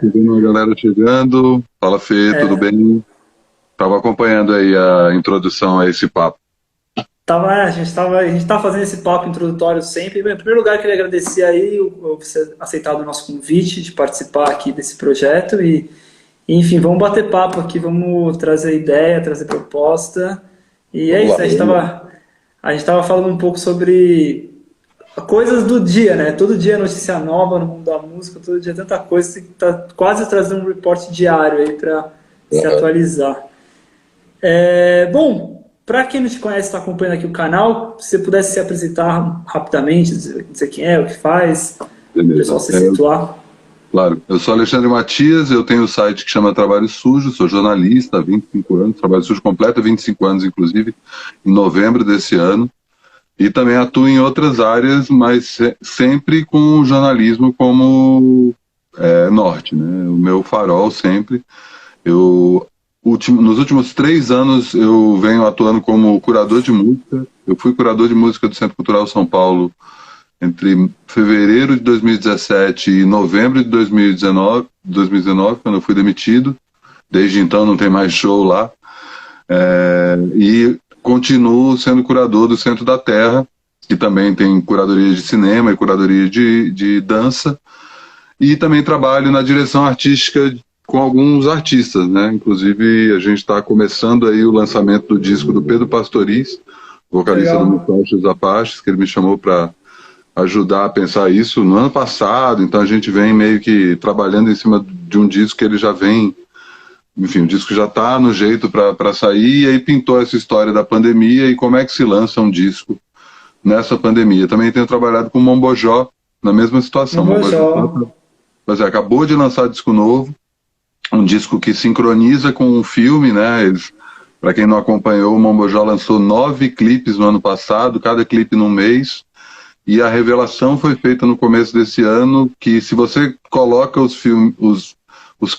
tô vendo uma galera chegando. Fala, Fê, tudo bem? Tava acompanhando aí a introdução a esse papo. A gente tava fazendo esse papo introdutório sempre. Bem, em primeiro lugar, queria agradecer aí você aceitado o nosso convite de participar aqui desse projeto enfim, vamos bater papo aqui, vamos trazer ideia, trazer proposta. E é Vamos lá, isso, vamos lá. a gente tava falando um pouco sobre coisas do dia, né? Todo dia é notícia nova no mundo da música, todo dia é tanta coisa que tá quase trazendo um reporte diário aí para se Aham, atualizar. Bom, para quem não te conhece, está acompanhando aqui o canal, se você pudesse se apresentar rapidamente, dizer quem é, o que faz, o pessoal beleza. se situar. Claro, eu sou Alexandre Matias, eu tenho um site que chama Trabalho Sujo, sou jornalista há 25 anos, Trabalho Sujo completo 25 anos, inclusive, em novembro desse ano. E também atuo em outras áreas, mas sempre com o jornalismo como norte, né? O meu farol sempre. Eu, nos últimos 3 anos eu venho atuando como curador de música. Eu fui curador de música do Centro Cultural São Paulo entre fevereiro de 2017 e novembro de 2019, quando eu fui demitido. Desde então não tem mais show lá. E continuo sendo curador do Centro da Terra, que também tem curadoria de cinema e curadoria de dança. E também trabalho na direção artística com alguns artistas, né? Inclusive, a gente está começando aí o lançamento do disco do Pedro Pastoriz, Que vocalista do legal. Mutantes Apaches, que ele me chamou para ajudar a pensar isso no ano passado. Então, a gente vem meio que trabalhando em cima de um disco que ele já vem. Enfim, o disco já está no jeito para sair, e aí pintou essa história da pandemia e como é que se lança um disco nessa pandemia. Também tenho trabalhado com o Mombojó na mesma situação. Mambojó. Mombojó acabou de lançar disco novo, um disco que sincroniza com um filme, né? Para quem não acompanhou, o Mombojó lançou 9 clipes no ano passado, cada clipe num mês, e a revelação foi feita no começo desse ano, que se você coloca os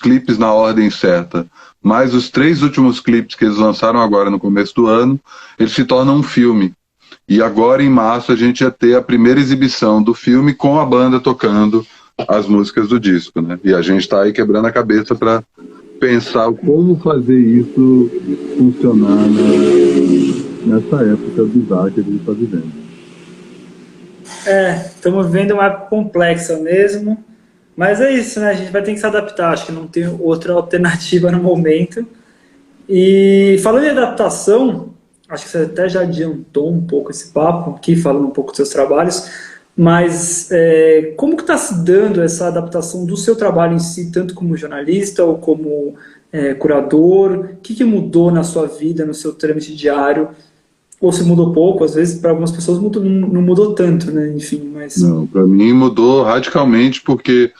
clipes na ordem certa, mais os 3 últimos clipes que eles lançaram agora no começo do ano, eles se tornam um filme. E agora, em março, a gente ia ter a primeira exibição do filme com a banda tocando as músicas do disco, né? E a gente está aí quebrando a cabeça para pensar como fazer isso funcionar nessa época bizarra que a gente está vivendo. Estamos vivendo uma época complexa mesmo, mas é isso, né? A gente vai ter que se adaptar, acho que não tem outra alternativa no momento. E falando em adaptação, acho que você até já adiantou um pouco esse papo aqui, falando um pouco dos seus trabalhos, mas como que está se dando essa adaptação do seu trabalho em si, tanto como jornalista ou como curador? O que mudou na sua vida, no seu trâmite diário? Ou se mudou pouco, às vezes para algumas pessoas não mudou tanto, né? Enfim, mas Não, para mim mudou radicalmente porque,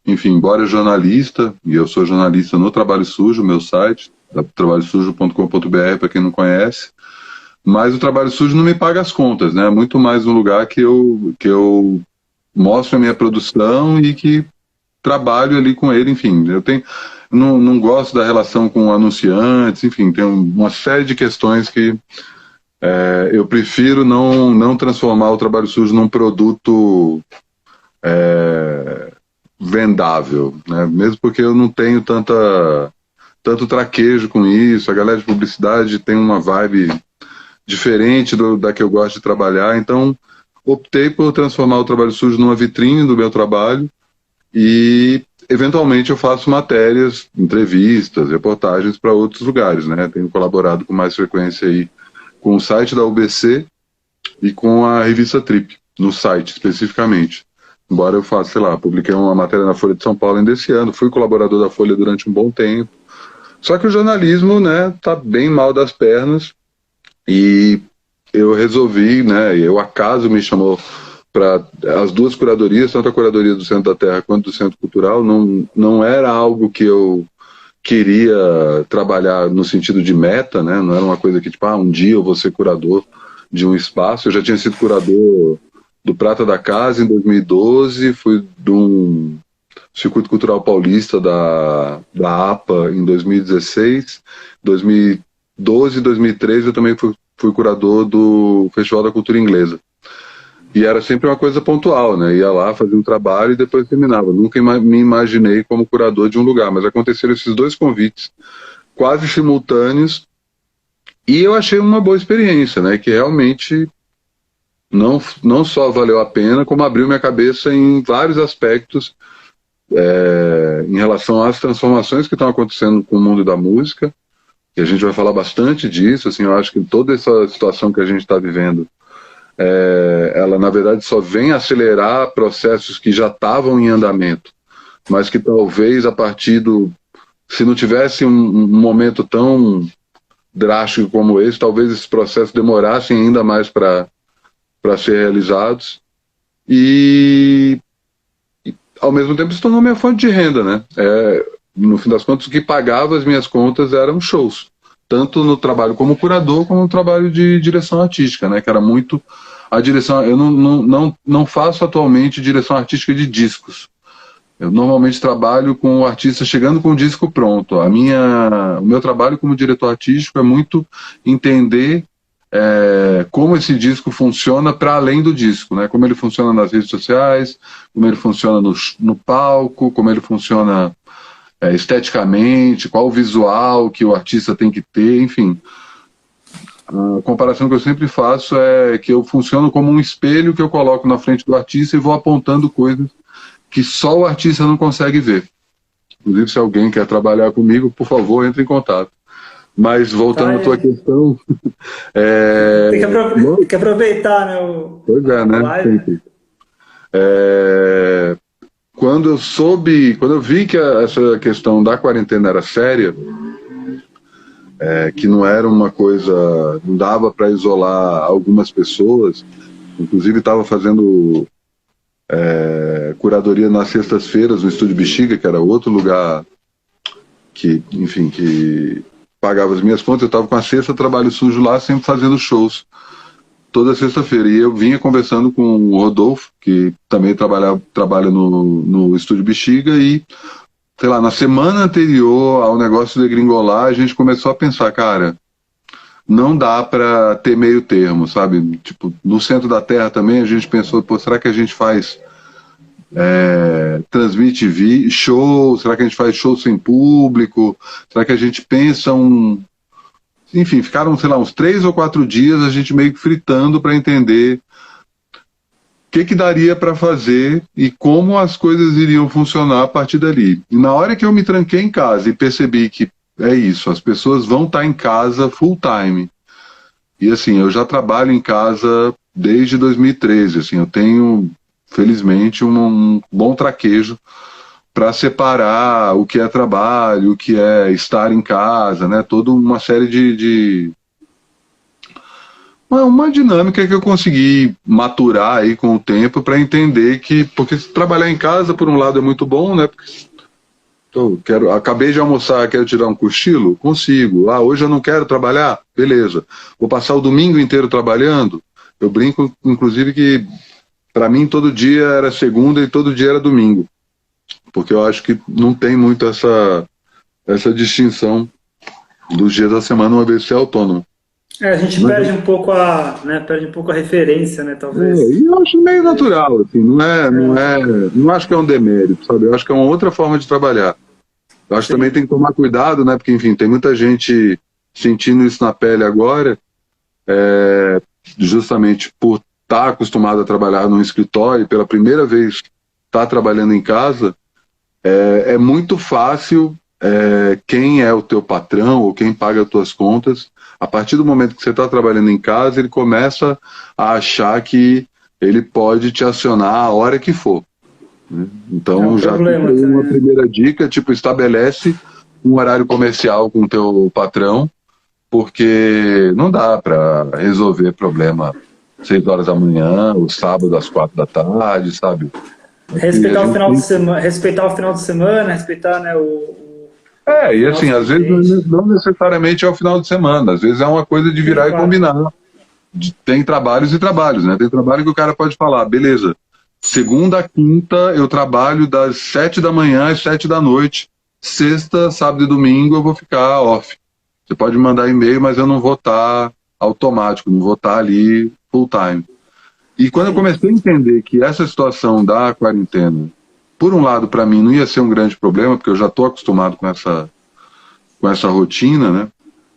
enfim, embora jornalista, e eu sou jornalista no Trabalho Sujo, meu site, trabalhosujo.com.br, para quem não conhece, mas o Trabalho Sujo não me paga as contas, né? É muito mais um lugar que eu mostro a minha produção e que trabalho ali com ele, enfim. Não gosto da relação com anunciantes, enfim, tem uma série de questões que eu prefiro não transformar o Trabalho Sujo num produto vendável, né? Mesmo porque eu não tenho tanto traquejo com isso. A galera de publicidade tem uma vibe diferente da que eu gosto de trabalhar, então optei por transformar o Trabalho Sujo numa vitrine do meu trabalho e eventualmente eu faço matérias, entrevistas, reportagens para outros lugares, né? Tenho colaborado com mais frequência aí com o site da UBC e com a revista Trip, no site especificamente. Embora eu faça, sei lá, publiquei uma matéria na Folha de São Paulo ainda esse ano, fui colaborador da Folha durante um bom tempo. Só que o jornalismo, né, tá bem mal das pernas e eu resolvi, né, o acaso me chamou para as duas curadorias, tanto a curadoria do Centro da Terra quanto do Centro Cultural, não era algo que eu queria trabalhar no sentido de meta, né? Não era uma coisa que, tipo, um dia eu vou ser curador de um espaço. Eu já tinha sido curador do Prata da Casa em 2012, fui de um Circuito Cultural Paulista da APA em 2016, 2012 e 2013 eu também fui curador do Festival da Cultura Inglesa. E era sempre uma coisa pontual, né? Ia lá, fazia um trabalho e depois terminava. Nunca me imaginei como curador de um lugar, mas aconteceram esses 2 convites quase simultâneos e eu achei uma boa experiência, né? Que realmente não só valeu a pena, como abriu minha cabeça em vários aspectos em relação às transformações que estão acontecendo com o mundo da música, e a gente vai falar bastante disso. Assim, eu acho que toda essa situação que a gente está vivendo, ela na verdade só vem acelerar processos que já estavam em andamento, mas que talvez a partir se não tivesse um momento tão drástico como esse, talvez esses processos demorassem ainda mais para ser realizados, e ao mesmo tempo se tornou minha fonte de renda, né? No fim das contas, o que pagava as minhas contas eram shows, tanto no trabalho como curador, como no trabalho de direção artística, né? Que era muito a direção. Eu não faço atualmente direção artística de discos. Eu normalmente trabalho com o artista chegando com o disco pronto. O meu trabalho como diretor artístico é muito entender como esse disco funciona para além do disco, né? Como ele funciona nas redes sociais, como ele funciona no palco, como ele funciona esteticamente, qual o visual que o artista tem que ter, enfim. A comparação que eu sempre faço é que eu funciono como um espelho que eu coloco na frente do artista e vou apontando coisas que só o artista não consegue ver. Inclusive, se alguém quer trabalhar comigo, por favor, entre em contato. Mas voltando à tua questão... Tem que aproveitar, né? Pois é, né? Quando eu vi que essa questão da quarentena era séria, que não era uma coisa, não dava para isolar algumas pessoas, inclusive estava fazendo curadoria nas sextas-feiras no Estúdio Bexiga, que era outro lugar que, enfim, que pagava as minhas contas. Eu estava com a Sexta Trabalho Sujo lá, sempre fazendo shows toda sexta-feira, e eu vinha conversando com o Rodolfo, que também trabalha no Estúdio Bexiga, e sei lá, na semana anterior ao negócio de gringolar, a gente começou a pensar, cara, não dá para ter meio termo, sabe? Tipo, no centro da Terra também a gente pensou, pô, será que a gente transmite show? Será que a gente faz show sem público? Será que a gente pensa Enfim, ficaram, sei lá, uns 3 ou 4 dias a gente meio que fritando para entender o que daria para fazer e como as coisas iriam funcionar a partir dali. E na hora que eu me tranquei em casa e percebi que é isso, as pessoas vão estar em casa full time. E assim, eu já trabalho em casa desde 2013, assim, eu tenho, felizmente, um bom traquejo para separar o que é trabalho, o que é estar em casa, né? Toda uma série de uma dinâmica que eu consegui maturar aí com o tempo para entender que, porque trabalhar em casa, por um lado, é muito bom, né? Porque acabei de almoçar, quero tirar um cochilo? Consigo. Hoje eu não quero trabalhar? Beleza. Vou passar o domingo inteiro trabalhando? Eu brinco, inclusive, que para mim todo dia era segunda e todo dia era domingo. Porque eu acho que não tem muito essa distinção dos dias da semana, uma vez ser autônomo. A gente perde um pouco a referência, né, talvez. E eu acho meio natural, assim, não acho que é um demérito, sabe? Eu acho que é uma outra forma de trabalhar. Eu acho que também tem que tomar cuidado, né? Porque, enfim, tem muita gente sentindo isso na pele agora, justamente por estar acostumado a trabalhar num escritório e pela primeira vez estar trabalhando em casa. É muito fácil quem é o teu patrão ou quem paga as tuas contas, a partir do momento que você está trabalhando em casa, ele começa a achar que ele pode te acionar a hora que for. Então já tem uma primeira dica, tipo, estabelece um horário comercial com o teu patrão, porque não dá para resolver problema 6 horas da manhã, o sábado às 4 da tarde, sabe? Respeitar o final de semana, respeitar, né, e assim, às vezes não necessariamente é o final de semana, às vezes é uma coisa de virar e combinar. Tem trabalhos e trabalhos, né? Tem trabalho que o cara pode falar, beleza, segunda a quinta eu trabalho das 7 da manhã às 7 da noite, sexta, sábado e domingo eu vou ficar off. Você pode me mandar e-mail, mas eu não vou estar automático, não vou estar ali full time. E quando eu comecei a entender que essa situação da quarentena, por um lado, para mim, não ia ser um grande problema, porque eu já estou acostumado com essa rotina, né?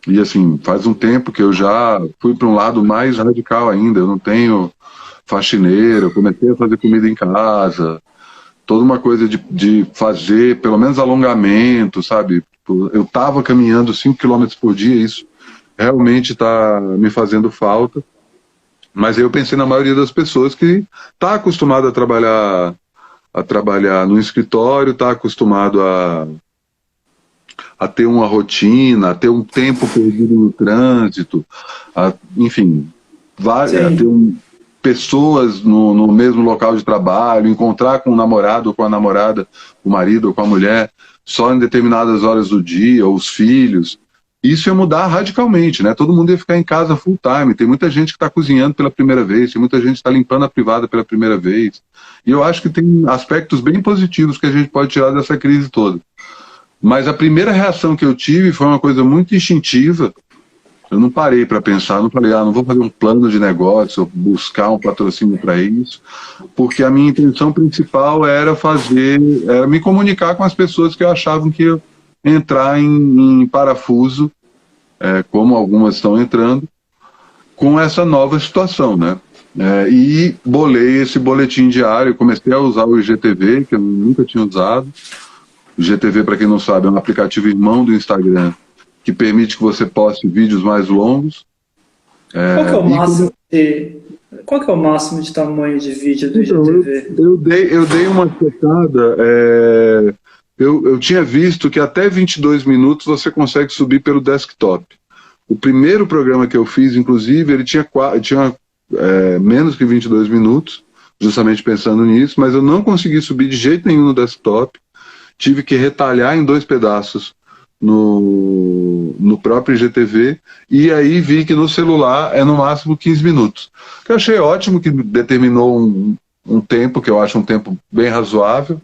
E assim, faz um tempo que eu já fui para um lado mais radical ainda. Eu não tenho faxineiro, eu comecei a fazer comida em casa, toda uma coisa de fazer, pelo menos alongamento, sabe? Eu estava caminhando 5 quilômetros por dia, isso realmente está me fazendo falta. Mas aí eu pensei na maioria das pessoas que está acostumado a trabalhar no escritório, está acostumado a ter uma rotina, a ter um tempo perdido no trânsito, enfim, a ter pessoas no mesmo local de trabalho, encontrar com o namorado ou com a namorada, o marido ou com a mulher, só em determinadas horas do dia, ou os filhos. Isso ia mudar radicalmente, né? Todo mundo ia ficar em casa full time. Tem muita gente que está cozinhando pela primeira vez, tem muita gente que está limpando a privada pela primeira vez. E eu acho que tem aspectos bem positivos que a gente pode tirar dessa crise toda. Mas a primeira reação que eu tive foi uma coisa muito instintiva. Eu não parei para pensar, não falei, não vou fazer um plano de negócio, ou buscar um patrocínio para isso, porque a minha intenção principal era me comunicar com as pessoas que eu achavam que eu entrar em parafuso, como algumas estão entrando, com essa nova situação, né? E bolei esse boletim diário, comecei a usar o IGTV, que eu nunca tinha usado. O IGTV, para quem não sabe, é um aplicativo irmão do Instagram, que permite que você poste vídeos mais longos. Qual que é o máximo de tamanho de vídeo do IGTV? Eu dei uma checada, eu tinha visto que até 22 minutos você consegue subir pelo desktop. O primeiro programa que eu fiz, inclusive, ele tinha menos que 22 minutos, justamente pensando nisso, mas eu não consegui subir de jeito nenhum no desktop. Tive que retalhar em 2 pedaços no próprio IGTV, e aí vi que no celular é no máximo 15 minutos. Que eu achei ótimo, que determinou um tempo, que eu acho um tempo bem razoável.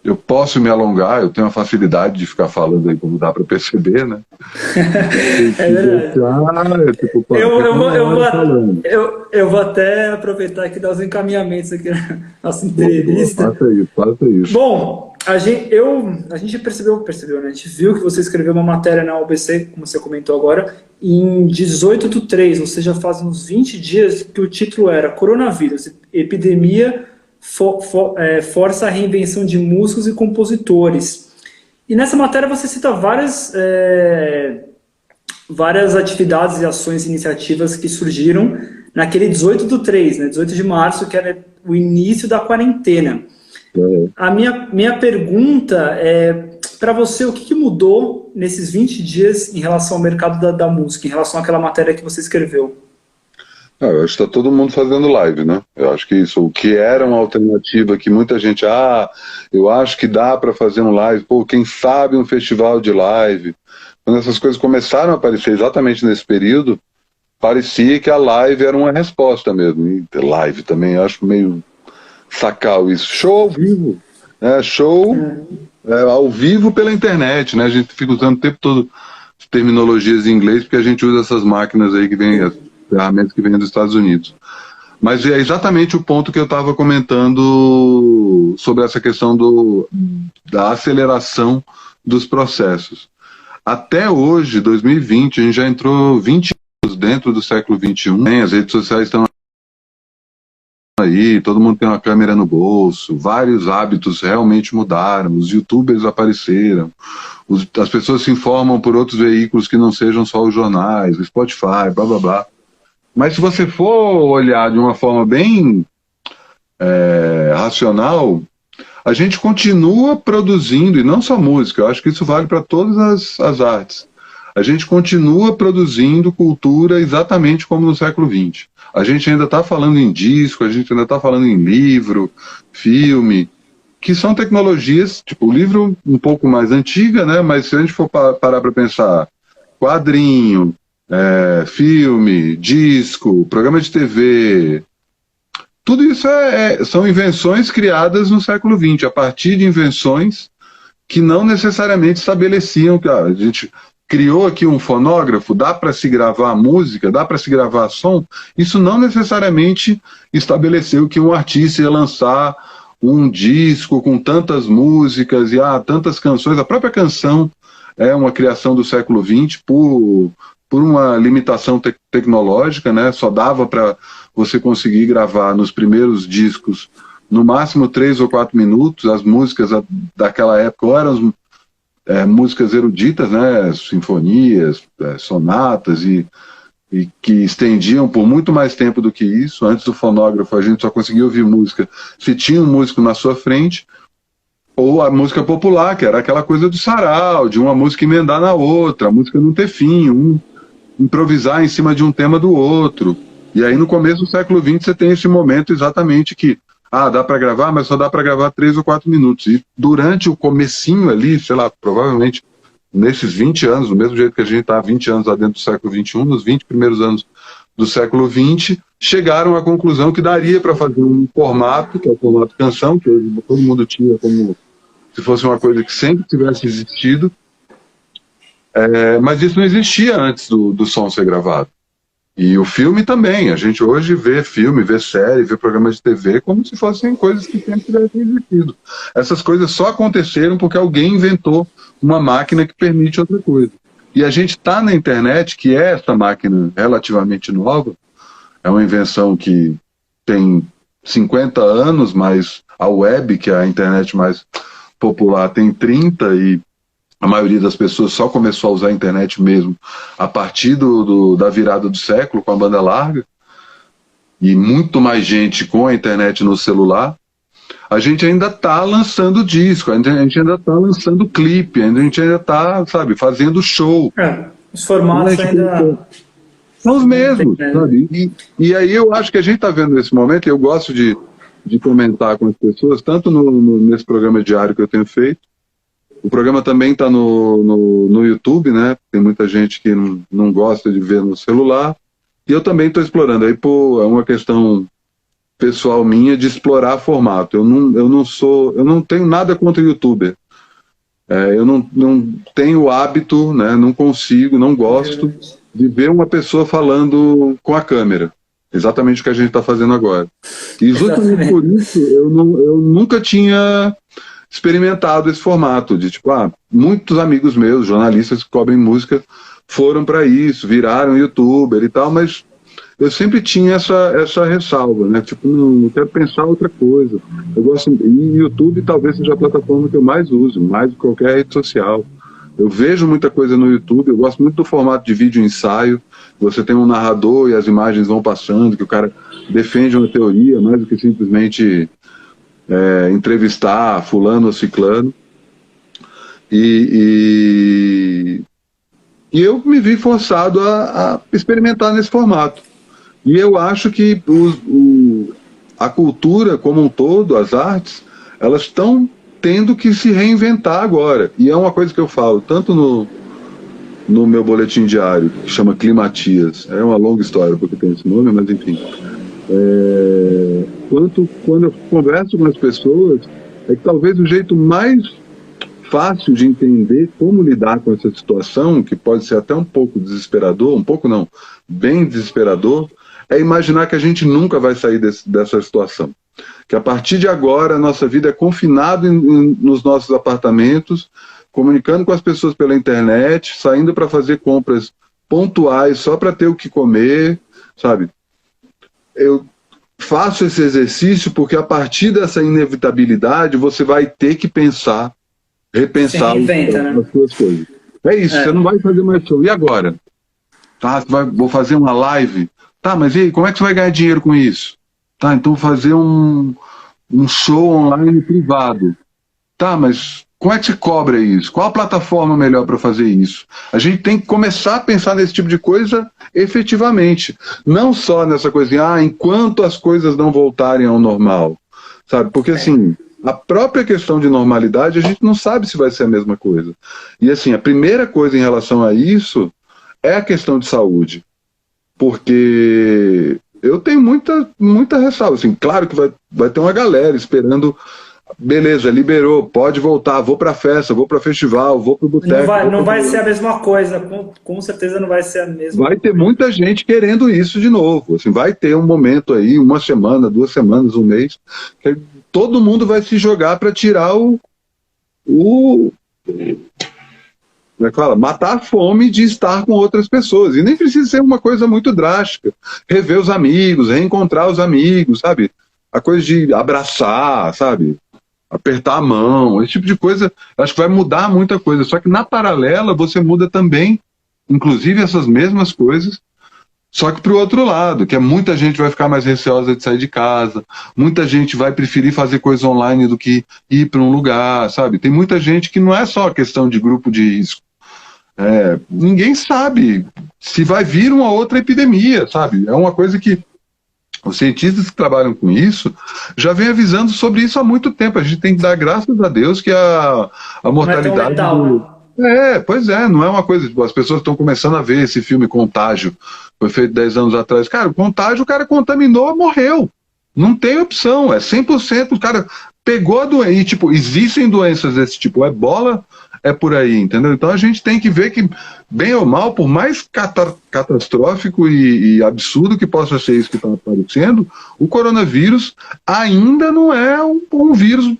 Eu posso me alongar, eu tenho a facilidade de ficar falando aí, como dá para perceber, né? É verdade. Eu vou até aproveitar aqui e dar os encaminhamentos aqui na nossa entrevista. Faça isso. Bom, a gente percebeu, né? A gente viu que você escreveu uma matéria na UBC, como você comentou agora, em 18/3, ou seja, faz uns 20 dias, que o título era Coronavírus, epidemia força a reinvenção de músicos e compositores. E nessa matéria você cita várias atividades e ações e iniciativas que surgiram naquele 18/3, né, 18 de março, que era o início da quarentena. A minha pergunta é, para você, o que mudou nesses 20 dias em relação ao mercado da música, em relação àquela matéria que você escreveu? Eu acho que está todo mundo fazendo live, né? Eu acho que isso, o que era uma alternativa que muita gente, eu acho que dá para fazer um live, quem sabe um festival de live. Quando essas coisas começaram a aparecer exatamente nesse período, parecia que a live era uma resposta mesmo. E live também, eu acho meio sacal isso. Show ao vivo, né? Show ao vivo pela internet, né? A gente fica usando o tempo todo terminologias em inglês, porque a gente usa essas máquinas aí que vêm, as ferramentas que vêm dos Estados Unidos. Mas é exatamente o ponto que eu estava comentando sobre essa questão da aceleração dos processos. Até hoje, 2020, a gente já entrou 20 anos dentro do século XXI. As redes sociais estão aí, todo mundo tem uma câmera no bolso, vários hábitos realmente mudaram, os youtubers apareceram, as pessoas se informam por outros veículos que não sejam só os jornais, o Spotify, blá blá blá. Mas se você for olhar de uma forma bem racional, a gente continua produzindo, e não só música, eu acho que isso vale para todas as artes. A gente continua produzindo cultura exatamente como no século XX. A gente ainda está falando em disco, a gente ainda está falando em livro, filme, que são tecnologias, tipo, o livro um pouco mais antiga, né? Mas se a gente for parar para pensar, quadrinho, filme, disco, programa de TV, tudo isso são invenções criadas no século XX, a partir de invenções que não necessariamente estabeleciam que a gente criou aqui um fonógrafo, dá para se gravar música, dá para se gravar som, isso não necessariamente estabeleceu que um artista ia lançar um disco com tantas músicas e tantas canções. A própria canção é uma criação do século XX por uma limitação tecnológica, né? Só dava para você conseguir gravar nos primeiros discos no máximo 3 ou 4 minutos. As músicas daquela época ou eram músicas eruditas, né? Sinfonias, sonatas e que estendiam por muito mais tempo do que isso. Antes do fonógrafo a gente só conseguia ouvir música se tinha um músico na sua frente, ou a música popular, que era aquela coisa do sarau, de uma música emendar na outra, a música não ter fim, um improvisar em cima de um tema do outro. E aí no começo do século XX você tem esse momento exatamente que dá para gravar, mas só dá para gravar 3 ou 4 minutos. E durante o comecinho ali, sei lá, provavelmente nesses 20 anos, do mesmo jeito que a gente está há 20 anos lá dentro do século XXI, nos 20 primeiros anos do século XX, chegaram à conclusão que daria para fazer um formato, que é o formato canção, que hoje todo mundo tinha como se fosse uma coisa que sempre tivesse existido, mas isso não existia antes do som ser gravado. E o filme também, a gente hoje vê filme, vê série, vê programas de TV como se fossem coisas que sempre tivessem existido. Essas coisas só aconteceram porque alguém inventou uma máquina que permite outra coisa. E a gente está na internet, que é essa máquina relativamente nova, é uma invenção que tem 50 anos, mas a web, que é a internet mais popular, tem 30, e a maioria das pessoas só começou a usar a internet mesmo a partir da virada do século, com a banda larga, e muito mais gente com a internet no celular. A gente ainda está lançando disco, a gente ainda está lançando clipe, a gente ainda está, sabe, fazendo show. Os formatos ainda são os mesmos, sabe? E aí eu acho que a gente está vendo nesse momento, e eu gosto de comentar com as pessoas, tanto nesse programa diário que eu tenho feito. O programa também está no YouTube, né? Tem muita gente que não gosta de ver no celular. E eu também estou explorando. Aí, é uma questão pessoal minha de explorar formato. Eu não tenho nada contra o youtuber. Eu não tenho o hábito, né? Não consigo, não gosto de ver uma pessoa falando com a câmera. Exatamente o que a gente está fazendo agora. E justamente por isso eu nunca tinha experimentado esse formato de muitos amigos meus, jornalistas que cobrem música, foram para isso, viraram youtuber e tal, mas eu sempre tinha essa ressalva, né? Não, eu quero pensar outra coisa. Eu gosto, e YouTube talvez seja a plataforma que eu mais uso, mais do que qualquer rede social. Eu vejo muita coisa no YouTube, eu gosto muito do formato de vídeo ensaio. Você tem um narrador e as imagens vão passando, que o cara defende uma teoria, mais do que simplesmente entrevistar fulano ou ciclano. E eu me vi forçado a experimentar nesse formato. E eu acho que a cultura como um todo, as artes, elas estão tendo que se reinventar agora. E é uma coisa que eu falo, tanto no meu boletim diário, que chama Climatias. É uma longa história porque tem esse nome, mas enfim. Quando eu converso com as pessoas, é que talvez o jeito mais fácil de entender como lidar com essa situação, que pode ser até um pouco desesperador, um pouco não, bem desesperador, é imaginar que a gente nunca vai sair dessa situação. Que a partir de agora a nossa vida é confinada nos nossos apartamentos, comunicando com as pessoas pela internet, saindo para fazer compras pontuais só para ter o que comer, sabe? Eu faço esse exercício porque a partir dessa inevitabilidade você vai ter que repensar as suas coisas. É isso, você não vai fazer mais show. E agora? Tá, vou fazer uma live. Tá, mas e aí, como é que você vai ganhar dinheiro com isso? Tá, então vou fazer um show online privado. Tá, mas como é que você cobra isso? Qual a plataforma melhor para fazer isso? A gente tem que começar a pensar nesse tipo de coisa efetivamente. Não só nessa coisa de, enquanto as coisas não voltarem ao normal. Sabe? Porque assim, a própria questão de normalidade, a gente não sabe se vai ser a mesma coisa. E assim, a primeira coisa em relação a isso é a questão de saúde. Porque eu tenho muita ressalva. Assim, claro que vai ter uma galera esperando beleza, liberou, pode voltar, vou pra festa, vou pra festival, vou pro boteco. Não vai ser a mesma coisa, com certeza não vai ser a mesma Vai ter coisa. muita gente querendo isso de novo. Assim, vai ter um momento aí, uma semana, 2 semanas, um mês, que todo mundo vai se jogar para tirar é claro, matar a fome de estar com outras pessoas. E nem precisa ser uma coisa muito drástica. Rever os amigos, reencontrar os amigos, sabe? A coisa de abraçar, sabe? Apertar a mão, esse tipo de coisa, acho que vai mudar muita coisa. Só que na paralela você muda também, inclusive essas mesmas coisas, só que para o outro lado, que é muita gente vai ficar mais receosa de sair de casa, muita gente vai preferir fazer coisa online do que ir para um lugar, sabe? Tem muita gente que não é só questão de grupo de risco. Ninguém sabe se vai vir uma outra epidemia, sabe? É uma coisa que os cientistas que trabalham com isso já vêm avisando sobre isso há muito tempo. A gente tem que dar graças a Deus que a mortalidade... pois é, não é uma coisa... Tipo, as pessoas estão começando a ver esse filme Contágio, foi feito 10 anos atrás. Cara, o Contágio, o cara contaminou, morreu. Não tem opção, é 100%. O cara pegou a doença. E, tipo, existem doenças desse tipo. O Ebola é por aí, entendeu? Então a gente tem que ver que, bem ou mal, por mais catastrófico e absurdo que possa ser isso que está aparecendo, o coronavírus ainda não é um vírus.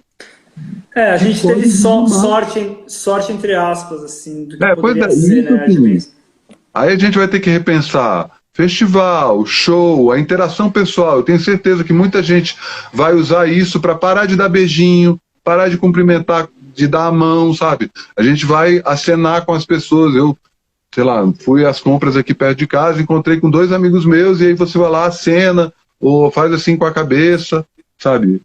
A gente teve sorte entre aspas, assim, do que poderia ser, né? Assim, aí a gente vai ter que repensar festival, show, a interação pessoal. Eu tenho certeza que muita gente vai usar isso para parar de dar beijinho, parar de cumprimentar, de dar a mão, sabe? A gente vai acenar com as pessoas. Eu, sei lá, fui às compras aqui perto de casa, encontrei com 2 amigos meus, e aí você vai lá, acena, ou faz assim com a cabeça, sabe?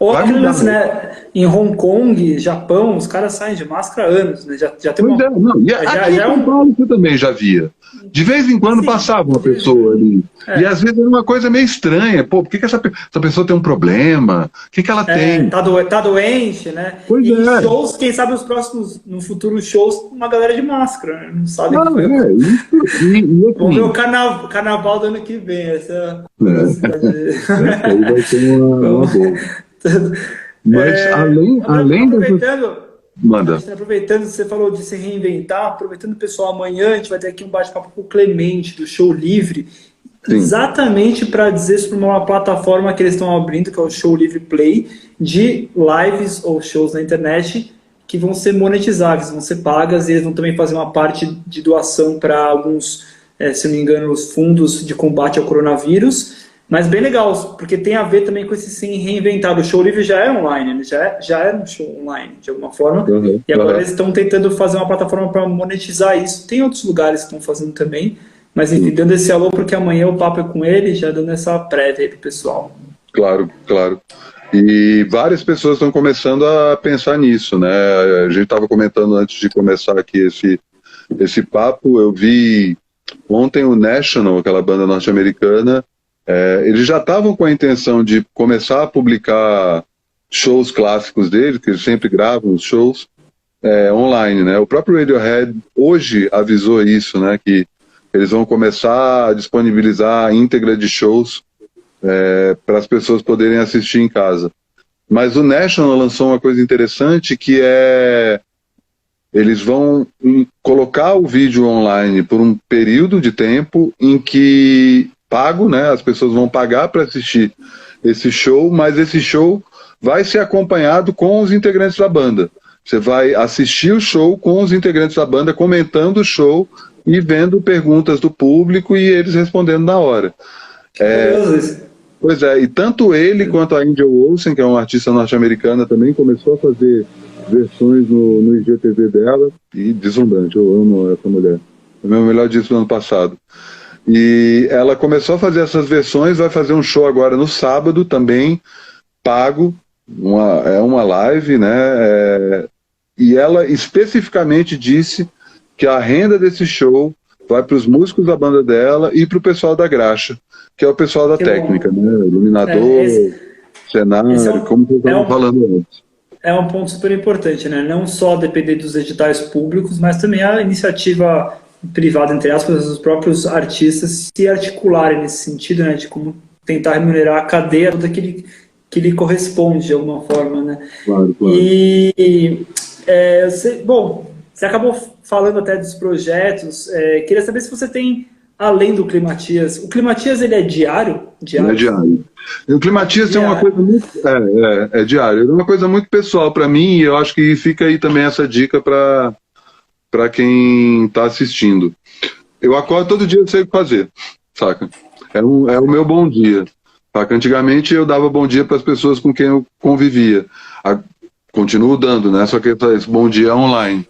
Ou aquele lance, né? Em Hong Kong, Japão, os caras saem de máscara há anos, né? Já tem uma... E aqui em São Paulo você também já via. De vez em quando passava uma pessoa ali. E às vezes era uma coisa meio estranha. Pô, por que essa pessoa tem um problema? O que ela tem? Tá doente, né? Pois e shows, quem sabe os próximos, no futuro, shows, uma galera de máscara, né? Não sabe. Vamos ver o carnaval do ano que vem. Essa aí vai ser uma boa. Mas além Manda. Aproveitando, você falou de se reinventar, aproveitando, pessoal, amanhã a gente vai ter aqui um bate-papo com o Clemente, do Show Livre, exatamente para dizer sobre uma plataforma que eles estão abrindo, que é o Show Livre Play, de lives ou shows na internet que vão ser monetizáveis, vão ser pagas, e eles vão também fazer uma parte de doação para alguns, se não me engano, os fundos de combate ao coronavírus. Mas bem legal, porque tem a ver também com esse se reinventar. O Show Livre já é online, né? já é um show online, de alguma forma. E agora eles estão tentando fazer uma plataforma para monetizar isso. Tem outros lugares que estão fazendo também. Mas enfim, dando esse alô, porque amanhã o papo é com ele, já dando essa prévia aí pro pessoal. Claro. E várias pessoas estão começando a pensar nisso, né? A gente estava comentando antes de começar aqui esse papo. Eu vi ontem o National, aquela banda norte-americana, eles já estavam com a intenção de começar a publicar shows clássicos deles, que eles sempre gravam os shows online, né? O próprio Radiohead hoje avisou isso, né? Que eles vão começar a disponibilizar a íntegra de shows para as pessoas poderem assistir em casa. Mas o National lançou uma coisa interessante, que eles vão colocar o vídeo online por um período de tempo em que pago, né? As pessoas vão pagar para assistir esse show, mas esse show vai ser acompanhado com os integrantes da banda. Você vai assistir o show com os integrantes da banda, comentando o show e vendo perguntas do público e eles respondendo na hora. Pois é, e tanto ele quanto a Angel Olsen, que é uma artista norte-americana, também começou a fazer versões no IGTV dela, e deslumbrante, eu amo essa mulher. É o meu melhor disco do ano passado. E ela começou a fazer essas versões, vai fazer um show agora no sábado também, pago, uma live, né? E ela especificamente disse que a renda desse show vai para os músicos da banda dela e para o pessoal da graxa, que é o pessoal da técnica, né? Iluminador, cenário, como vocês estavam falando antes. É um ponto super importante, né? Não só depender dos editais públicos, mas também a iniciativa privada, entre aspas, os próprios artistas se articularem nesse sentido, né? De como tentar remunerar a cadeia, todo aquele que lhe corresponde de alguma forma, né? Claro, claro. E, bom, você acabou falando até dos projetos, queria saber se você tem, além do Climatias, o Climatias ele é diário? É diário. E o Climatias é uma coisa muito... É diário. É uma coisa muito pessoal para mim e eu acho que fica aí também essa dica para quem está assistindo. Eu acordo todo dia, eu sei o que fazer, saca? É o meu bom dia. Saca? Antigamente eu dava bom dia para as pessoas com quem eu convivia. Continuo dando, né? Só que esse bom dia é online.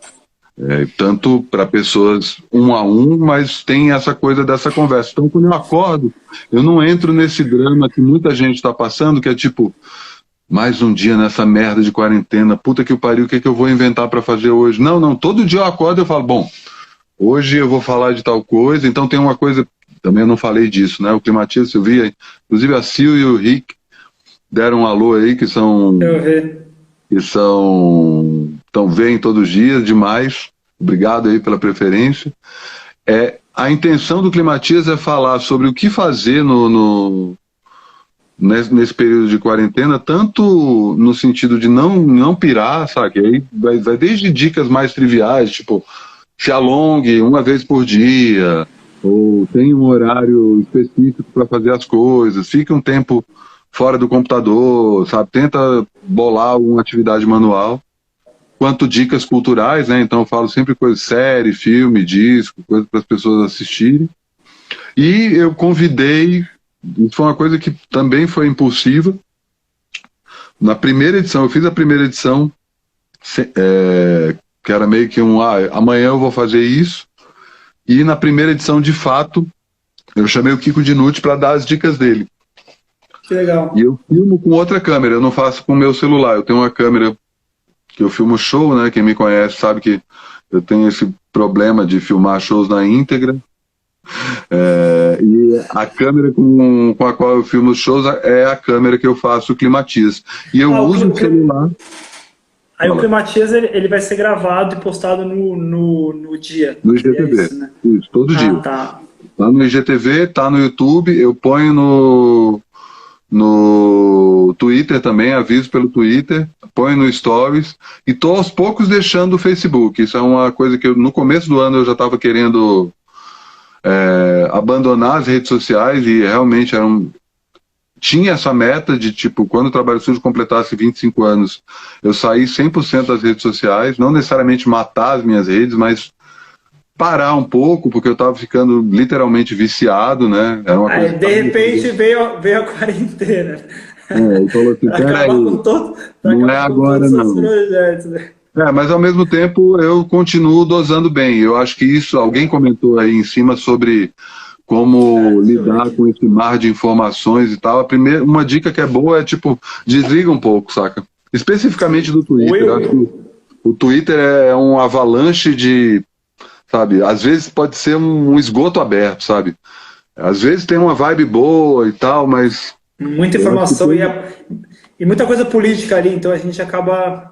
Tanto para pessoas um a um, mas tem essa coisa dessa conversa. Então, quando eu acordo, eu não entro nesse drama que muita gente está passando, que é tipo, mais um dia nessa merda de quarentena, puta que o pariu, o que eu vou inventar para fazer hoje? Não, todo dia eu acordo e eu falo, bom, hoje eu vou falar de tal coisa, então tem uma coisa, também eu não falei disso, né? O Climatias, eu vi, inclusive a Sil e o Rick deram um alô aí, que são... Eu vi. Então vêm todos os dias, demais. Obrigado aí pela preferência. A intenção do Climatias é falar sobre o que fazer nesse período de quarentena, tanto no sentido de não pirar, sabe? Aí vai desde dicas mais triviais, tipo, se alongue uma vez por dia, ou tenha um horário específico para fazer as coisas, fique um tempo fora do computador, sabe? Tenta bolar uma atividade manual. Quanto dicas culturais, né? Então eu falo sempre coisas, série, filme, disco, coisas para as pessoas assistirem. E eu convidei, isso foi uma coisa que também foi impulsiva. Na primeira edição, eu fiz a primeira edição, que era meio que amanhã eu vou fazer isso. E na primeira edição, de fato, eu chamei o Kiko Dinucci para dar as dicas dele. Que legal. E eu filmo com outra câmera, eu não faço com o meu celular. Eu tenho uma câmera que eu filmo show, né? Quem me conhece sabe que eu tenho esse problema de filmar shows na íntegra. E a câmera com a qual eu filmo os shows é a câmera que eu faço o Climatias. E eu uso o celular. Aí o Climatias ele vai ser gravado e postado no dia. No IGTV. Isso, né? Isso, todo dia. Tá no IGTV, tá no YouTube, eu ponho no Twitter também, aviso pelo Twitter, ponho no Stories, e tô aos poucos deixando o Facebook. Isso é uma coisa que no começo do ano eu já estava querendo abandonar as redes sociais, e realmente tinha essa meta de, tipo, quando o Trabalho Sujo completasse 25 anos, eu sair 100% das redes sociais, não necessariamente matar as minhas redes, mas parar um pouco, porque eu estava ficando literalmente viciado, né? Era uma coisa de repente veio a quarentena. Ele falou assim, peraí, não é agora não. Projetos, né? Mas ao mesmo tempo eu continuo dosando bem. Eu acho que isso, alguém comentou aí em cima sobre como lidar com esse mar de informações e tal. Uma dica que é boa é, tipo, desliga um pouco, saca? Especificamente do Twitter. Eu acho que o Twitter é um avalanche de... Sabe, às vezes pode ser um esgoto aberto, sabe? Às vezes tem uma vibe boa e tal, mas... Muita informação e muita coisa política ali, então a gente acaba...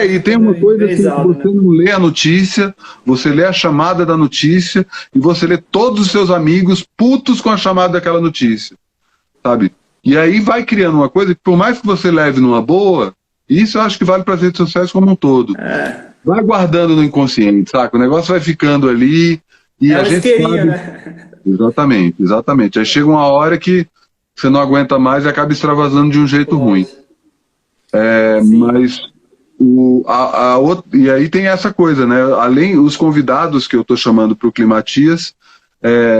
e tem uma coisa que você não lê a notícia, você lê a chamada da notícia e você lê todos os seus amigos putos com a chamada daquela notícia, sabe? E aí vai criando uma coisa que, por mais que você leve numa boa, isso eu acho que vale para as redes sociais como um todo. Vai guardando no inconsciente, saca? O negócio vai ficando ali e a gente sabe... né? Exatamente. Aí chega uma hora que você não aguenta mais e acaba extravasando de um jeito ruim. Mas e aí tem essa coisa, né? Além os convidados que eu estou chamando para o Climatias,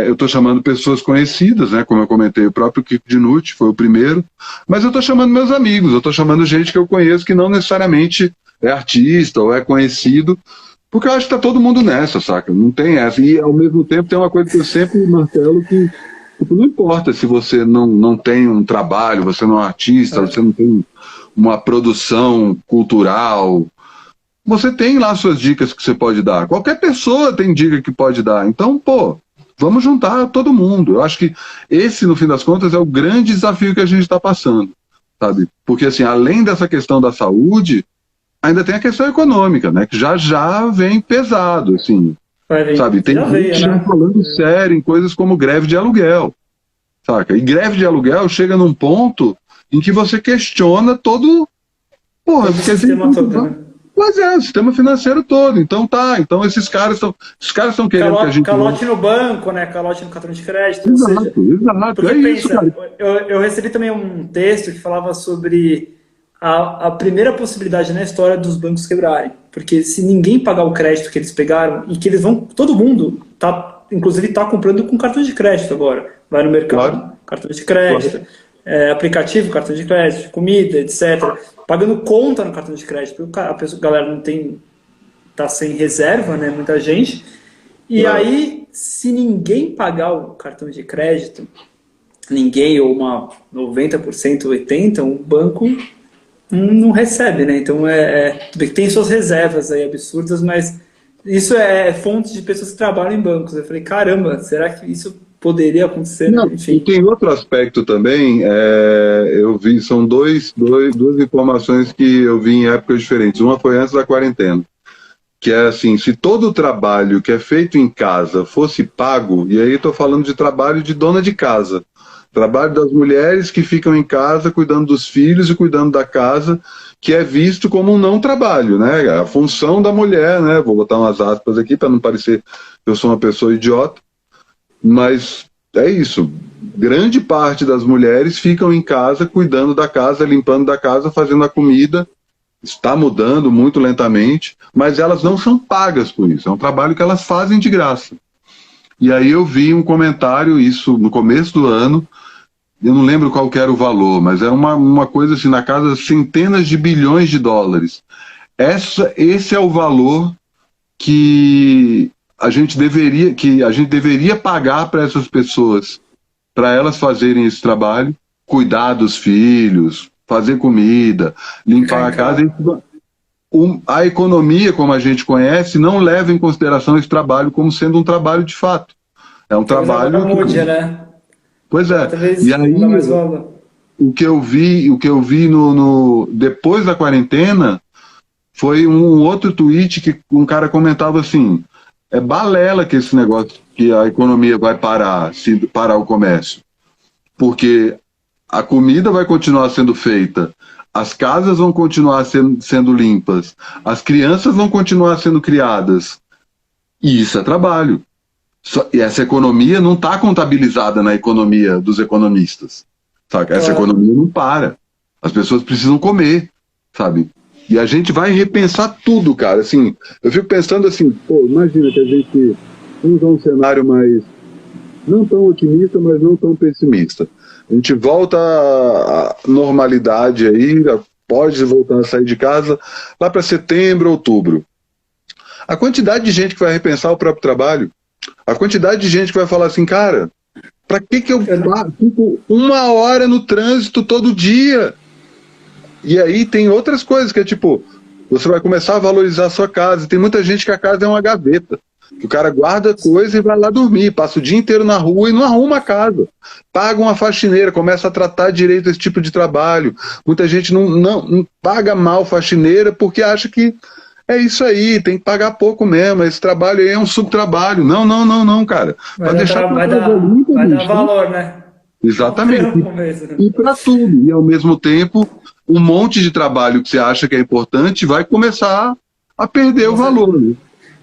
eu estou chamando pessoas conhecidas, né? Como eu comentei, o próprio Kiko Dinucci foi o primeiro, mas eu estou chamando meus amigos, eu estou chamando gente que eu conheço que não necessariamente é artista ou é conhecido, porque eu acho que tá todo mundo nessa, saca? Não tem essa. E ao mesmo tempo tem uma coisa que eu sempre martelo, que tipo, não importa se você não tem um trabalho, você não é um artista, você não tem uma produção cultural, você tem lá suas dicas que você pode dar. Qualquer pessoa tem dica que pode dar. Então, vamos juntar todo mundo. Eu acho que esse, no fim das contas, é o grande desafio que a gente está passando, sabe? Porque, assim, além dessa questão da saúde, ainda tem a questão econômica, né? Que já vem pesado, assim. Sabe? Tem gente já falando sério em coisas como greve de aluguel, saca? E greve de aluguel chega num ponto em que você questiona todo... Porra, Todo o sistema todo, né? Pois é, o sistema financeiro todo. Então então esses caras estão querendo que a gente... Calote no banco, né? Calote no cartão de crédito, ou seja... Exato, Porque é isso, pensa, cara. eu recebi também um texto que falava sobre a primeira possibilidade na história dos bancos quebrarem. Porque se ninguém pagar o crédito que eles pegaram, e que eles vão... Todo mundo, inclusive, está comprando com cartão de crédito agora. Vai no mercado, Claro, cartão de crédito, claro. aplicativo, cartão de crédito, comida, etc. Pagando conta no cartão de crédito. A galera não tem... Tá sem reserva, né? Muita gente. E aí, se ninguém pagar o cartão de crédito, ninguém, ou uma 90%, 80%, o banco não recebe, né? Então, tem suas reservas aí absurdas, mas isso é fonte de pessoas que trabalham em bancos. Eu falei, caramba, será que isso poderia acontecer? Não, Enfim. e tem outro aspecto também, eu vi, são duas informações que eu vi em épocas diferentes. Uma foi antes da quarentena, que é assim, se todo o trabalho que é feito em casa fosse pago, e aí estou falando de trabalho de dona de casa, trabalho das mulheres que ficam em casa cuidando dos filhos e cuidando da casa, que é visto como um não trabalho, né? A função da mulher, né? Vou botar umas aspas aqui para não parecer que eu sou uma pessoa idiota, mas é isso. Grande parte das mulheres ficam em casa cuidando da casa, limpando da casa, fazendo a comida. Está mudando muito lentamente, mas elas não são pagas por isso. É um trabalho que elas fazem de graça. E aí eu vi um comentário, isso no começo do ano, eu não lembro qual que era o valor, mas era uma coisa assim, na casa de centenas de bilhões de dólares. Esse é o valor que a gente deveria pagar para essas pessoas, para elas fazerem esse trabalho, cuidar dos filhos, fazer comida, limpar a casa. A economia, como a gente conhece, não leva em consideração esse trabalho como sendo um trabalho de fato. É um trabalho... Agora mude, né? Pois é. Talvez E aí, não dá mais valor. o que eu vi depois da quarentena foi um outro tweet que um cara comentava assim, é balela que esse negócio, que a economia vai parar, se parar o comércio. Porque a comida vai continuar sendo feita, as casas vão continuar sendo limpas, as crianças vão continuar sendo criadas. E isso é trabalho. E essa economia não está contabilizada na economia dos economistas. Sabe? Essa economia não para. As pessoas precisam comer, sabe? E a gente vai repensar tudo, cara. Assim, eu fico pensando assim, pô, imagina que a gente usa um cenário mais não tão otimista, mas não tão pessimista. A gente volta à normalidade aí, pode voltar a sair de casa lá para setembro, outubro. A quantidade de gente que vai repensar o próprio trabalho, a quantidade de gente que vai falar assim, cara, para que eu fico 1 hora no trânsito todo dia? E aí tem outras coisas que é tipo, você vai começar a valorizar a sua casa. Tem muita gente que a casa é uma gaveta, que o cara guarda coisa e vai lá dormir, passa o dia inteiro na rua e não arruma a casa. Paga uma faxineira, começa a tratar direito esse tipo de trabalho. Muita gente não paga mal faxineira porque acha que é isso aí, tem que pagar pouco mesmo, esse trabalho aí é um subtrabalho. Não, cara. Vai dar valor, né? Exatamente. E para tudo. E ao mesmo tempo, um monte de trabalho que você acha que é importante vai começar a perder o valor. Né?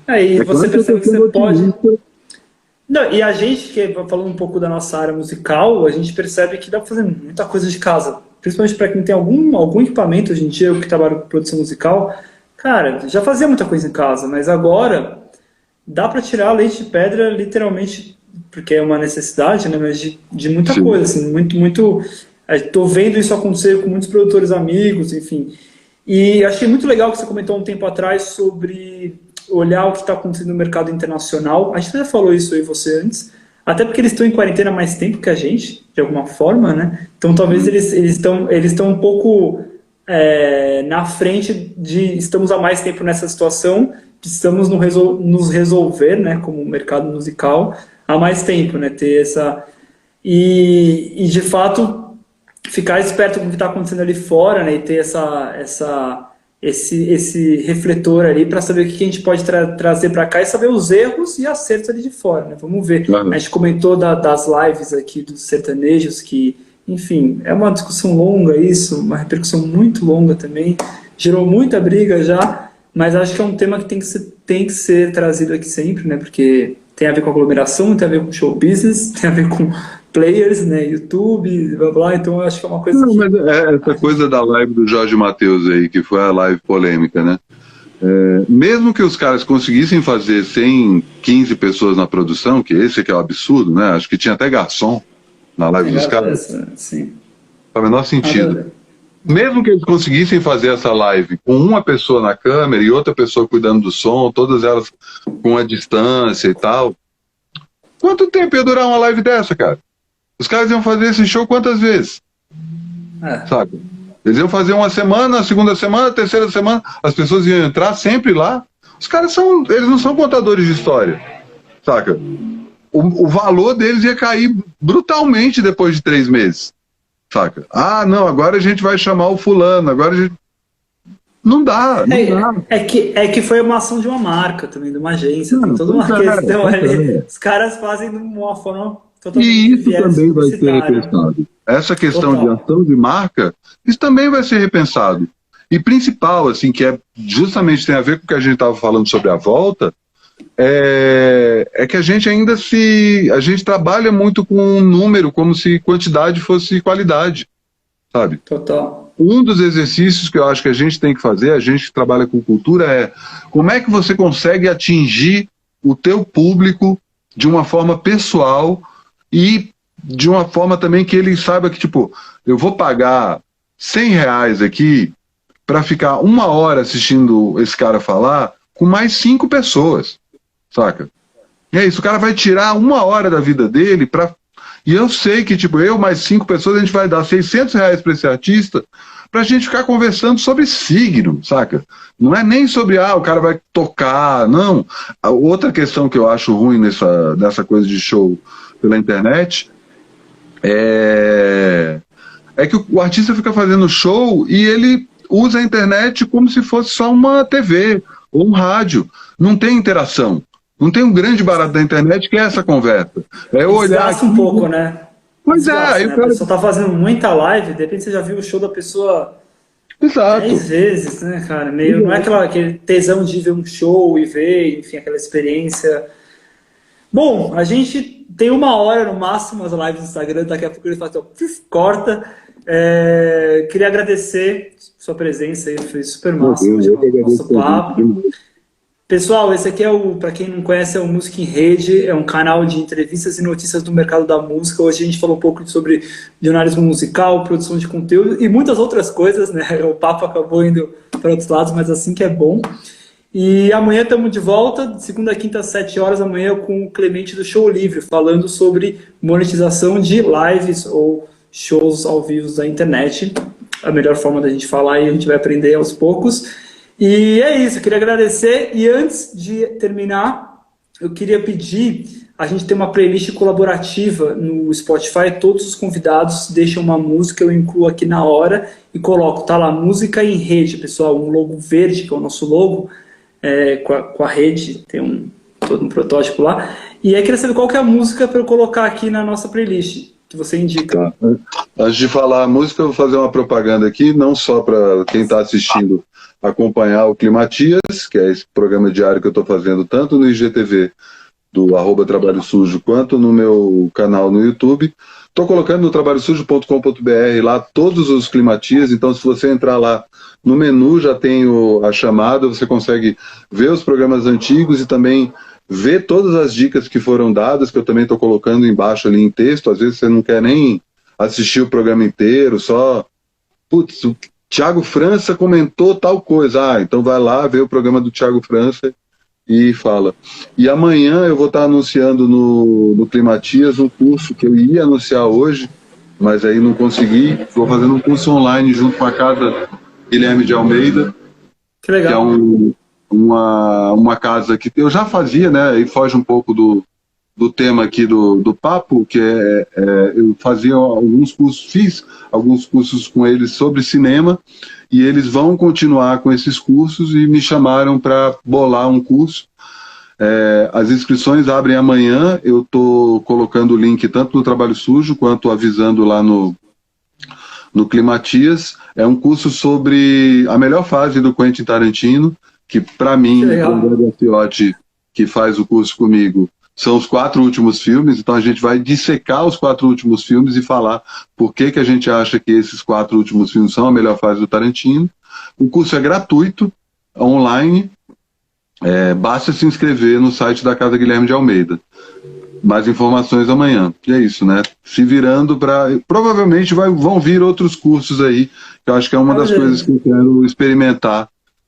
Aí você percebe que você pode... Não, e a gente, que falando um pouco da nossa área musical, a gente percebe que dá para fazer muita coisa de casa. Principalmente para quem tem algum equipamento hoje em dia, eu que trabalho com produção musical, cara, já fazia muita coisa em casa, mas agora dá para tirar leite de pedra literalmente, porque é uma necessidade, né, mas de muita Sim. coisa, assim, muito... Estou vendo isso acontecer com muitos produtores amigos, enfim. E achei muito legal que você comentou um tempo atrás sobre olhar o que está acontecendo no mercado internacional. A gente já falou isso aí você antes, até porque eles estão em quarentena há mais tempo que a gente, de alguma forma, né? Então talvez eles estão um pouco na frente de estamos há mais tempo nessa situação, precisamos nos resolver, né, como mercado musical, há mais tempo, né? Ter essa... E de fato... ficar esperto com o que está acontecendo ali fora, né, e ter esse refletor ali para saber o que a gente pode trazer para cá e saber os erros e acertos ali de fora, né? Vamos ver. A gente comentou das lives aqui dos sertanejos que Enfim, é uma discussão longa isso, uma repercussão muito longa também, gerou muita briga já, mas acho que é um tema que tem que ser trazido aqui sempre, né? Porque tem a ver com aglomeração, tem a ver com show business, tem a ver com players, né? YouTube, blá blá, então eu acho que é uma coisa Não, que... mas essa coisa da live do Jorge Mateus aí, que foi a live polêmica, né? Mesmo que os caras conseguissem fazer sem 15 pessoas na produção, que esse aqui é o absurdo, né? Acho que tinha até garçom na live dos caras. Sim. Faz o menor sentido. Mesmo que eles conseguissem fazer essa live com uma pessoa na câmera e outra pessoa cuidando do som, todas elas com a distância e tal, quanto tempo ia durar uma live dessa, cara? Os caras iam fazer esse show quantas vezes? Sabe? Eles iam fazer uma semana, a segunda semana, a terceira semana, as pessoas iam entrar sempre lá. Os caras eles não são contadores de história, saca? O valor deles ia cair brutalmente depois de 3 meses, saca? Ah, não, agora a gente vai chamar o fulano, agora a gente... Não dá, não dá. É que foi uma ação de uma marca também, de uma agência, tem toda uma questão ali. Os caras fazem de uma forma totalmente... E isso também vai ser repensado. Essa questão de ação de marca, isso também vai ser repensado. E principal, assim, que justamente tem a ver com o que a gente estava falando sobre a volta, é que a gente ainda a gente trabalha muito com um número, como se quantidade fosse qualidade, sabe? Total. Um dos exercícios que eu acho que a gente tem que fazer, a gente que trabalha com cultura, como é que você consegue atingir o teu público de uma forma pessoal e de uma forma também que ele saiba que, tipo, eu vou pagar R$100 aqui para ficar 1 hora assistindo esse cara falar com mais 5 pessoas, saca? E é isso, o cara vai tirar 1 hora da vida dele para... E eu sei que, tipo, eu mais 5 pessoas, a gente vai dar R$600 para esse artista pra gente ficar conversando sobre signo, saca? Não é nem sobre, o cara vai tocar, não. A outra questão que eu acho ruim nessa coisa de show pela internet é que o artista fica fazendo show e ele usa a internet como se fosse só uma TV ou um rádio. Não tem interação. Não tem um grande barato da internet que é essa conversa. É olhar aqui... um pouco, né? Pois é. Né? A pessoa tá fazendo muita live, de repente você já viu o show da pessoa... Exato. 10 vezes, né, cara? Meio, não é aquele tesão de ver um show e ver, enfim, aquela experiência. Bom, a gente tem 1 hora no máximo as lives no Instagram, daqui a pouco ele faz corta. Queria agradecer sua presença aí, foi super massa o nosso papo. Pessoal, esse aqui para quem não conhece, é o Música em Rede, é um canal de entrevistas e notícias do mercado da música. Hoje a gente falou um pouco sobre jornalismo musical, produção de conteúdo e muitas outras coisas, né? O papo acabou indo para outros lados, mas assim que é bom. E amanhã estamos de volta, de segunda a quinta às 7 horas, amanhã com o Clemente do Show Livre, falando sobre monetização de lives ou shows ao vivo da internet. A melhor forma da gente falar e a gente vai aprender aos poucos. E é isso, eu queria agradecer. E antes de terminar, eu queria pedir, a gente tem uma playlist colaborativa no Spotify, todos os convidados deixam uma música, eu incluo aqui na hora e coloco, tá lá, Música em Rede, pessoal, um logo verde, que é o nosso logo, com a rede, tem todo um protótipo lá. E aí queria saber qual que é a música para eu colocar aqui na nossa playlist, que você indica. Tá. Antes de falar a música, eu vou fazer uma propaganda aqui, não só para quem está assistindo acompanhar o Climatias, que é esse programa diário que eu estou fazendo tanto no IGTV do @Trabalho Sujo quanto no meu canal no YouTube. Estou colocando no trabalhosujo.com.br lá todos os Climatias, então se você entrar lá no menu já tem a chamada, você consegue ver os programas antigos e também ver todas as dicas que foram dadas, que eu também estou colocando embaixo ali em texto. Às vezes você não quer nem assistir o programa inteiro, só... Putz, o Thiago França comentou tal coisa. Então vai lá ver o programa do Thiago França e fala. E amanhã eu vou estar anunciando no Climatias um curso que eu ia anunciar hoje, mas aí não consegui. Estou fazendo um curso online junto com a Casa Guilherme de Almeida. Que legal. Que é uma casa que eu já fazia, né? E foge um pouco do tema aqui do papo, que eu fazia fiz alguns cursos com eles sobre cinema, e eles vão continuar com esses cursos e me chamaram para bolar um curso. As inscrições abrem amanhã, eu estou colocando o link tanto no Trabalho Sujo, quanto avisando lá no no Climatias. É um curso sobre a melhor fase do Quentin Tarantino, que para mim, o André Gacciotti, que faz o curso comigo, são os 4 últimos filmes. Então a gente vai dissecar os 4 últimos filmes e falar por que a gente acha que esses 4 últimos filmes são a melhor fase do Tarantino. O curso é gratuito, online, basta se inscrever no site da Casa Guilherme de Almeida. Mais informações amanhã. E é isso, né? Se virando para... Provavelmente vão vir outros cursos aí, que eu acho que é uma das coisas que eu quero experimentar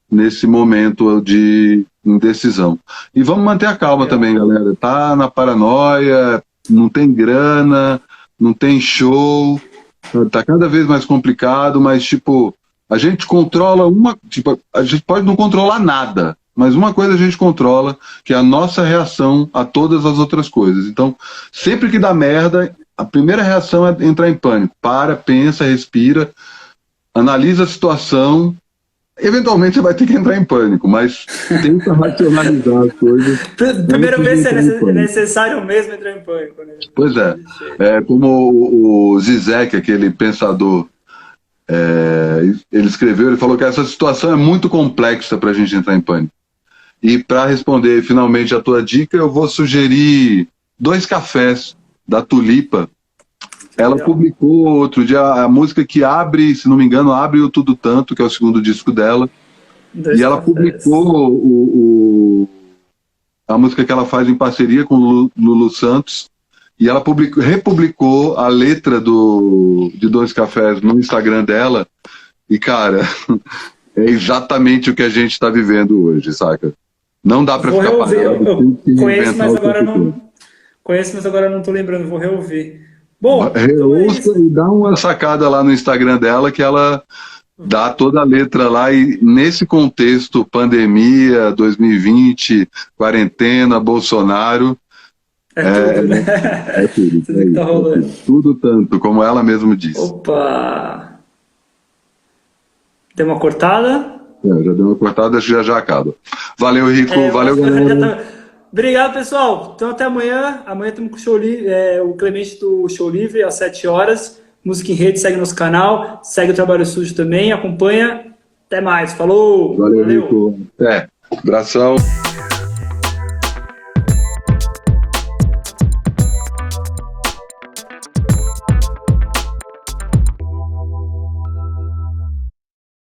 nesse momento de indecisão. E vamos manter a calma também, galera. Tá na paranoia, não tem grana, não tem show, tá cada vez mais complicado, mas, tipo, a gente controla a gente pode não controlar nada, mas uma coisa a gente controla, que é a nossa reação a todas as outras coisas. Então, sempre que dá merda, a primeira reação é entrar em pânico. Para, pensa, respira, analisa a situação. Eventualmente você vai ter que entrar em pânico, mas tenta racionalizar as coisas. Primeiro ver se é necessário mesmo entrar em pânico. Né? Pois é. Como o Zizek, aquele pensador, ele escreveu, ele falou que essa situação é muito complexa para a gente entrar em pânico. E para responder finalmente a tua dica, eu vou sugerir 2 cafés da Tulipa. Ela publicou outro dia a música que abre, se não me engano, abre o Tudo Tanto, que é o 2º disco dela. E ela publicou a música que ela faz em parceria com o Lulu Santos. E ela republicou a letra de 2 cafés no Instagram dela. E, cara, é exatamente o que a gente está vivendo hoje, saca? Não dá para ficar parado. Eu conheço, mas agora não estou lembrando, vou reouvir. Bom, reouça e dá uma sacada lá no Instagram dela, que ela dá toda a letra lá, e nesse contexto, pandemia, 2020, quarentena, Bolsonaro, tudo, né? Tudo, tá rolando. Tudo tanto, como ela mesma disse. Opa! Deu uma cortada? Já deu uma cortada, já acaba. Valeu, Rico, valeu, galera. Obrigado, pessoal. Então, até amanhã. Amanhã estamos com o show livre, o Clemente do Show Livre, às 7 horas. Música em Rede, segue nosso canal. Segue o Trabalho Sujo também. Acompanha. Até mais. Falou! Valeu. Rico. Abração.